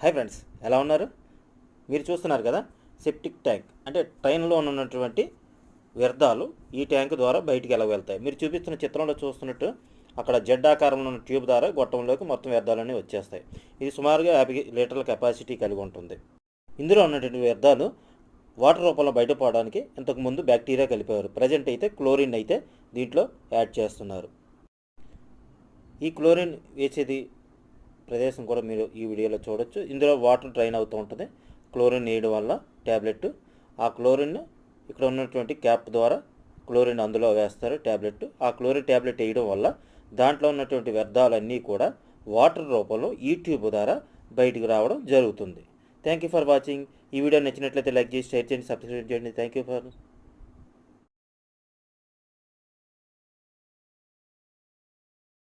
Hi friends, ఎలా ఉన్నారు? మీరు చూస్తున్నారు కదా, సెప్టిక్ ట్యాంక్ అంటే ట్రైన్లో ఉన్నటువంటి వ్యర్థాలు ఈ ట్యాంక్ ద్వారా బయటికి ఎలా వెళ్తాయి. మీరు చూపిస్తున్న చిత్రంలో చూస్తున్నట్టు అక్కడ జెడ్ ఆకారంలో ఉన్న ట్యూబ్ ద్వారా గొట్టంలోకి మొత్తం వ్యర్థాలన్నీ వచ్చేస్తాయి. ఇది సుమారుగా 50 లీటర్ల కెపాసిటీ కలిగి ఉంటుంది. ఇందులో ఉన్నటువంటి వ్యర్థాలు వాటర్ రూపంలో బయటపోవడానికి ఇంతకుముందు బ్యాక్టీరియా కలిపేవారు. ప్రజెంట్ అయితే క్లోరిన్ అయితే దీంట్లో యాడ్ చేస్తున్నారు. ఈ క్లోరిన్ వేసేది ప్రదేశం కూడా మీరు ఈ వీడియోలో చూడొచ్చు. ఇందులో వాటర్ డ్రైన్ అవుతూ ఉంటుంది. క్లోరిన్ వేయడం వల్ల ట్యాబ్లెట్, ఆ క్లోరిన్ ఇక్కడ ఉన్నటువంటి క్యాప్ ద్వారా క్లోరిన్ అందులో వేస్తారు ట్యాబ్లెట్. ఆ క్లోరిన్ ట్యాబ్లెట్ వేయడం వల్ల దాంట్లో ఉన్నటువంటి వ్యర్థాలన్నీ కూడా వాటర్ రూపంలో ఈ ట్యూబ్ ద్వారా బయటికి రావడం జరుగుతుంది. Thank you for watching. ఈ వీడియో నచ్చినట్లయితే లైక్ చేసి షేర్ చేయండి, సబ్స్క్రైబ్ చేయండి. Thank you for